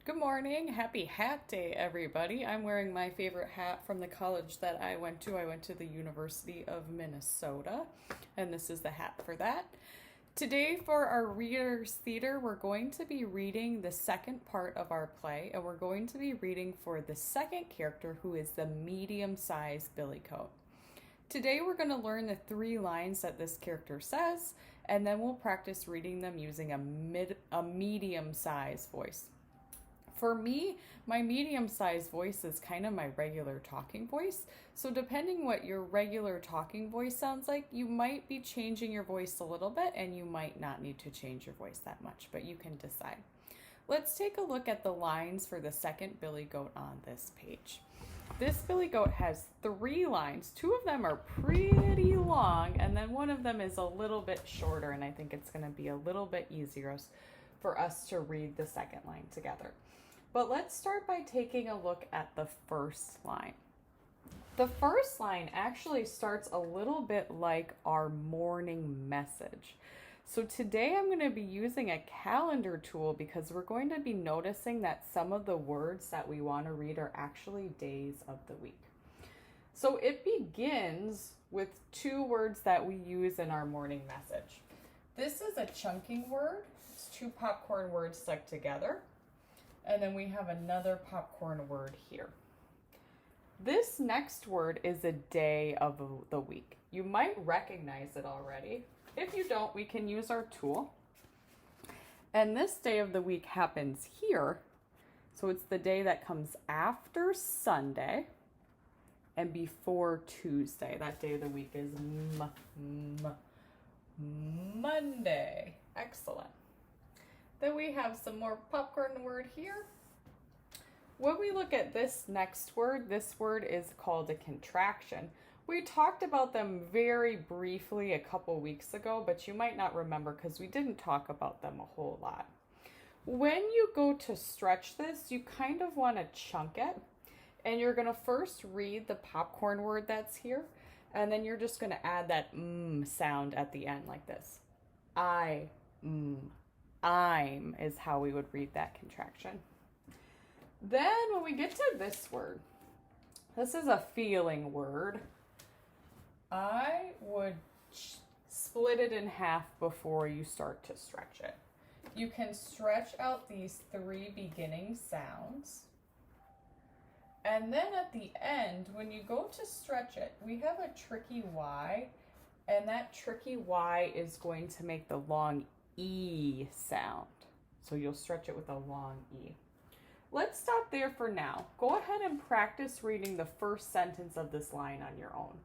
Good morning. Happy Hat Day, everybody. I'm wearing my favorite hat from the college that I went to. I went to the University of Minnesota, and this is the hat for that. Today, for our Readers Theater, we're going to be reading the second part of our play, and we're going to be reading for the second character, who is the medium-sized billycoat. Today, we're going to learn the 3 lines that this character says, and then we'll practice reading them using a medium-sized voice. For me, my medium-sized voice is kind of my regular talking voice. So depending what your regular talking voice sounds like, you might be changing your voice a little bit and you might not need to change your voice that much, but you can decide. Let's take a look at the lines for the second billy goat on this page. This billy goat has 3 lines. 2 of them are pretty long, and then one of them is a little bit shorter, and I think it's going to be a little bit easier for us to read the second line together. But let's start by taking a look at the first line. The first line actually starts a little bit like our morning message. So today I'm going to be using a calendar tool because we're going to be noticing that some of the words that we want to read are actually days of the week. So it begins with 2 words that we use in our morning message. This is a chunking word. It's 2 popcorn words stuck together. And then we have another popcorn word here. This next word is a day of the week. You might recognize it already. If you don't, we can use our tool. And this day of the week happens here. So it's the day that comes after Sunday and before Tuesday. That day of the week is Monday. Excellent. Then we have some more popcorn word here. When we look at this next word, this word is called a contraction. We talked about them very briefly a couple weeks ago, but you might not remember because we didn't talk about them a whole lot. When you go to stretch this, you kind of want to chunk it, and you're going to first read the popcorn word that's here, and then you're just going to add that sound at the end like this. I'm is how we would read that contraction. Then when we get to this word, this is a feeling word. I would split it in half before you start to stretch it. You can stretch out these 3 beginning sounds. And then at the end, when you go to stretch it, we have a tricky Y, and that tricky Y is going to make the long E sound. So you'll stretch it with a long E. Let's stop there for now. Go ahead and practice reading the first sentence of this line on your own.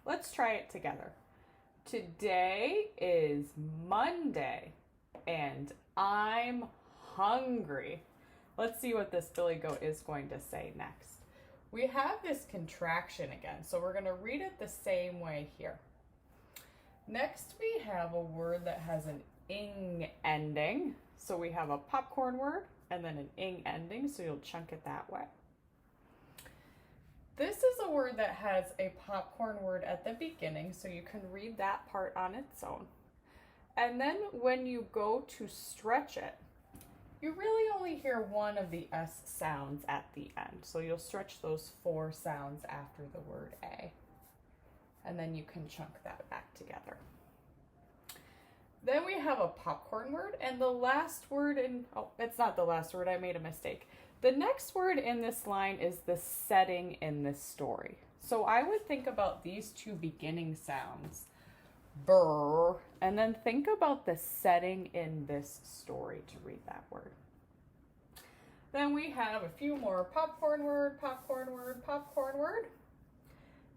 Let's try it together. Today is Monday and I'm hungry. Let's see what this billy goat is going to say next. We have this contraction again, so we're going to read it the same way here. Next, we have a word that has an ing ending. So we have a popcorn word and then an ing ending, so you'll chunk it that way. This is a word that has a popcorn word at the beginning, so you can read that part on its own. And then when you go to stretch it, you really only hear one of the S sounds at the end. So you'll stretch those 4 sounds after the word A. And then you can chunk that back together. Then we have a popcorn word, and the last word it's not the last word, I made a mistake. The next word in this line is the setting in this story. So I would think about these 2 beginning sounds, brr, and then think about the setting in this story to read that word. Then we have a few more popcorn word, popcorn word, popcorn word.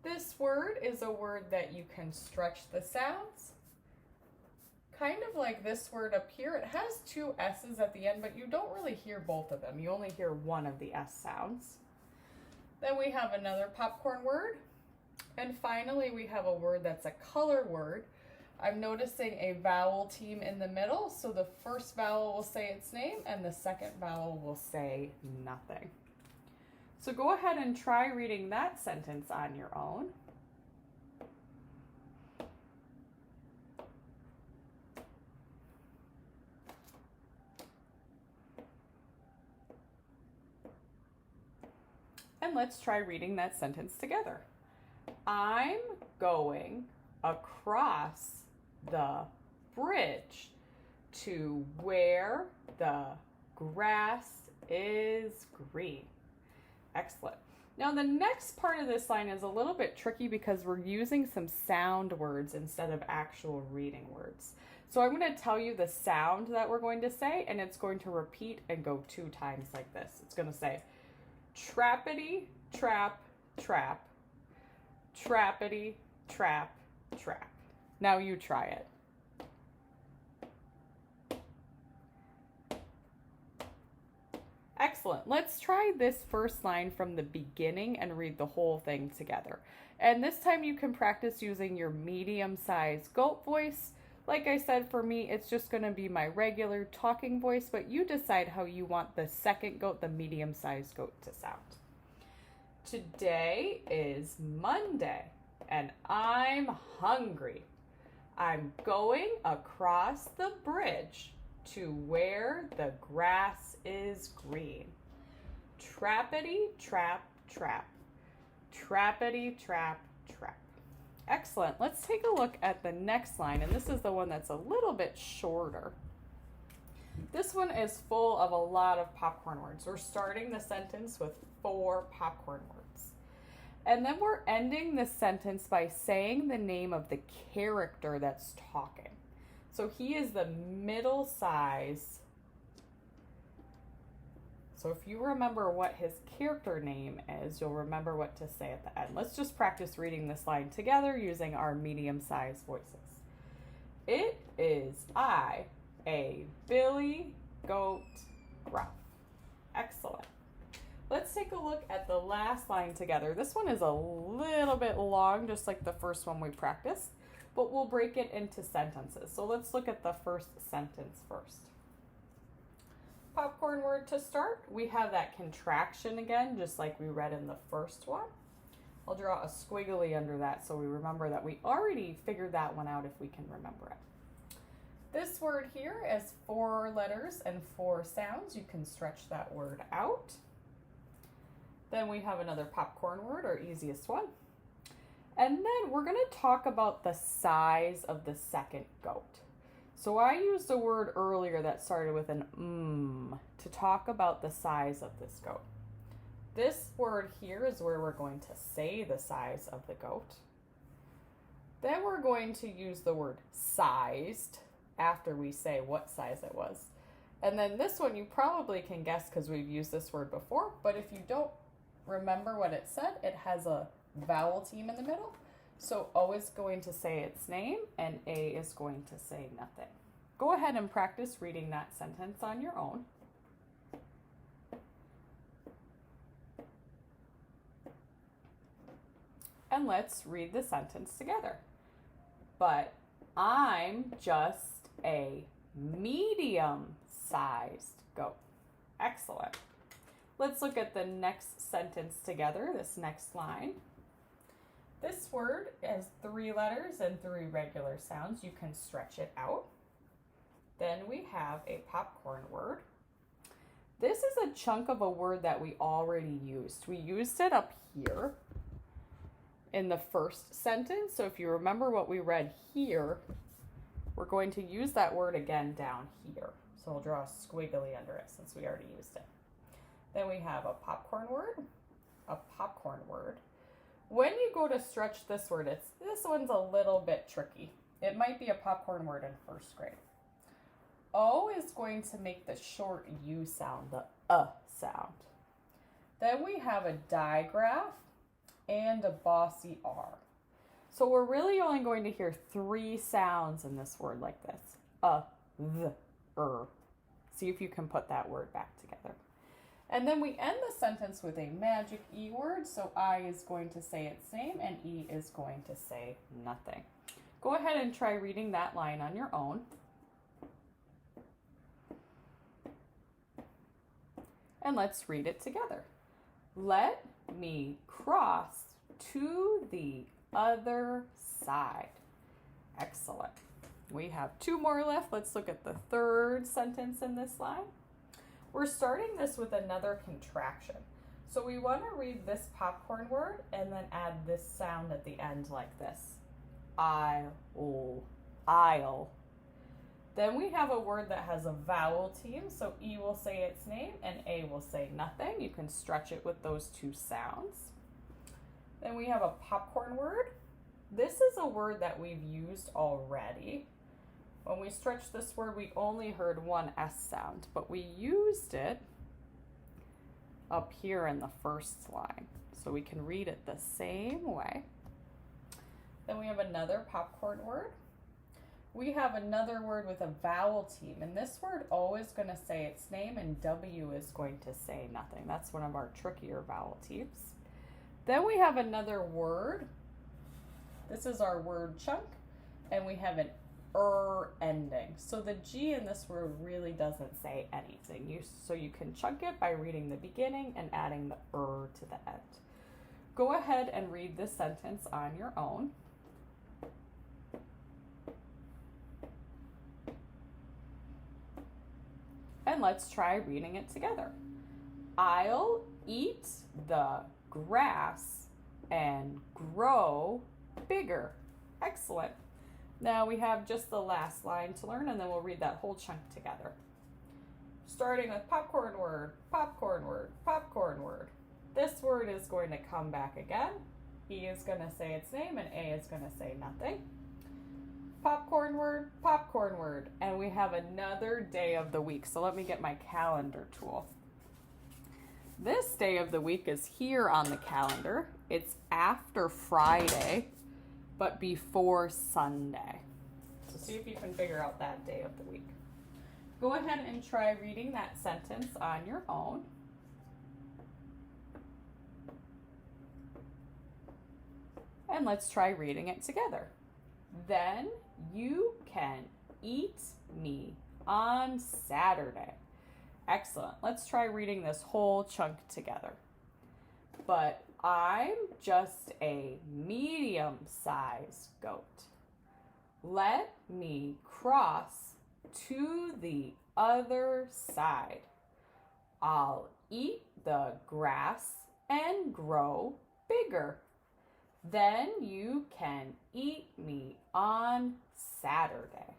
This word is a word that you can stretch the sounds. Kind of like this word up here. It has 2 S's at the end, but you don't really hear both of them. You only hear one of the S sounds. Then we have another popcorn word. And finally, we have a word that's a color word. I'm noticing a vowel team in the middle, so the first vowel will say its name and the second vowel will say nothing. So go ahead and try reading that sentence on your own. And let's try reading that sentence together. I'm going across the bridge to where the grass is green. Excellent. Now the next part of this line is a little bit tricky because we're using some sound words instead of actual reading words. So I'm going to tell you the sound that we're going to say, and it's going to repeat and go 2 times like this. It's going to say trappity, trap, trap, trappity, trap, trap. Now you try it. Excellent. Let's try this first line from the beginning and read the whole thing together. And this time you can practice using your medium-sized goat voice. Like I said, for me, it's just going to be my regular talking voice, but you decide how you want the second goat, the medium-sized goat, to sound. Today is Monday, and I'm hungry. I'm going across the bridge to where the grass is green. Trappity, trap, trap. Trappity, trap, trap. Excellent. Let's take a look at the next line, and this is the one that's a little bit shorter. This one is full of a lot of popcorn words. We're starting the sentence with 4 popcorn words. And then we're ending the sentence by saying the name of the character that's talking. So he is the middle size. So if you remember what his character name is, you'll remember what to say at the end. Let's just practice reading this line together using our medium-sized voices. It is I, a billy goat gruff. Excellent. Let's take a look at the last line together. This one is a little bit long, just like the first one we practiced, but we'll break it into sentences. So let's look at the first sentence first. Popcorn word to start. We have that contraction again, just like we read in the first one. I'll draw a squiggly under that so we remember that we already figured that one out if we can remember it. This word here is 4 letters and 4 sounds. You can stretch that word out. Then we have another popcorn word, our easiest one. And then we're going to talk about the size of the second goat. So I used a word earlier that started with an to talk about the size of this goat. This word here is where we're going to say the size of the goat. Then we're going to use the word sized after we say what size it was. And then this one you probably can guess because we've used this word before, but if you don't remember what it said, it has a vowel team in the middle. So O is going to say its name and A is going to say nothing. Go ahead and practice reading that sentence on your own. And let's read the sentence together. But I'm just a medium-sized goat. Excellent. Let's look at the next sentence together, this next line. This word has 3 letters and 3 regular sounds. You can stretch it out. Then we have a popcorn word. This is a chunk of a word that we already used. We used it up here in the first sentence. So if you remember what we read here, we're going to use that word again down here. So we'll draw a squiggly under it since we already used it. Then we have a popcorn word, a popcorn word. When you go to stretch this word, this one's a little bit tricky. It might be a popcorn word in first grade. O is going to make the short U sound, the sound. Then we have a digraph and a bossy R. So we're really only going to hear 3 sounds in this word like this. The, See if you can put that word back together. And then we end the sentence with a magic E word. So I is going to say its name and E is going to say nothing. Go ahead and try reading that line on your own. And let's read it together. Let me cross to the other side. Excellent. We have 2 more left. Let's look at the third sentence in this line. We're starting this with another contraction. So we want to read this popcorn word and then add this sound at the end like this. Aisle, aisle. Then we have a word that has a vowel team, so E will say its name and A will say nothing. You can stretch it with those two sounds. Then we have a popcorn word. This is a word that we've used already. When we stretched this word, we only heard one S sound, but we used it up here in the first line. So we can read it the same way. Then we have another popcorn word. We have another word with a vowel team, and this word always going to say its name and W is going to say nothing. That's one of our trickier vowel teams. Then we have another word. This is our word chunk, and we have an ending. So the G in this word really doesn't say anything. So you can chunk it by reading the beginning and adding the to the end. Go ahead and read this sentence on your own. And let's try reading it together. I'll eat the grass and grow bigger. Excellent. Now we have just the last line to learn, and then we'll read that whole chunk together. Starting with popcorn word, popcorn word, popcorn word. This word is going to come back again. E is going to say its name and A is going to say nothing. Popcorn word, and we have another day of the week. So let me get my calendar tool. This day of the week is here on the calendar. It's after Friday, but before Sunday. So see if you can figure out that day of the week. Go ahead and try reading that sentence on your own. And let's try reading it together. Then you can eat me on Saturday. Excellent. Let's try reading this whole chunk together. But I'm just a medium-sized goat. Let me cross to the other side. I'll eat the grass and grow bigger. Then you can eat me on Saturday.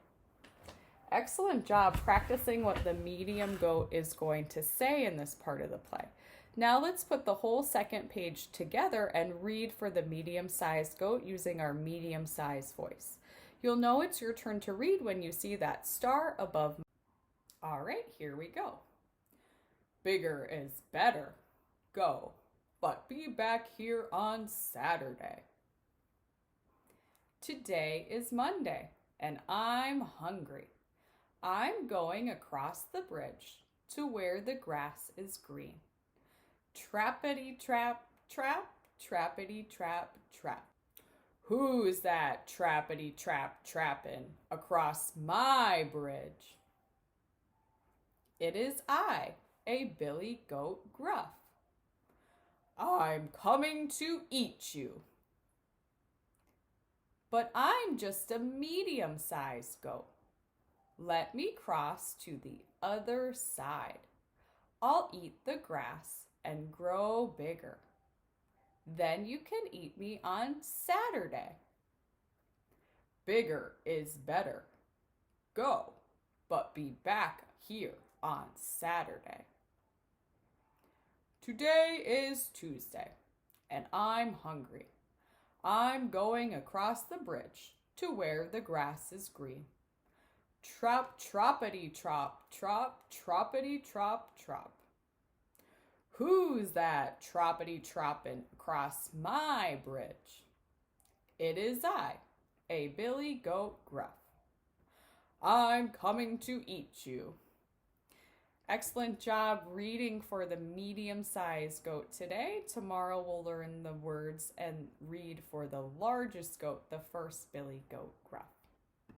Excellent job practicing what the medium goat is going to say in this part of the play. Now let's put the whole second page together and read for the medium-sized goat using our medium-sized voice. You'll know it's your turn to read when you see that star above. All right, here we go. Bigger is better. Go. But be back here on Saturday. Today is Monday, and I'm hungry. I'm going across the bridge to where the grass is green. Trappity trap, trap, trappity trap, trap. Who's that trappity trap trappin' across my bridge? It is I, a billy goat gruff. I'm coming to eat you. But I'm just a medium-sized goat. Let me cross to the other side. I'll eat the grass and grow bigger. Then you can eat me on Saturday. Bigger is better. Go, but be back here on Saturday. Today is Tuesday, and I'm hungry. I'm going across the bridge to where the grass is green. Trop, troppity, trop, trop, troppity, trop, trop. Who's that troppity troppin' across my bridge? It is I, a billy goat gruff. I'm coming to eat you. Excellent job reading for the medium-sized goat today. Tomorrow we'll learn the words and read for the largest goat, the first billy goat gruff.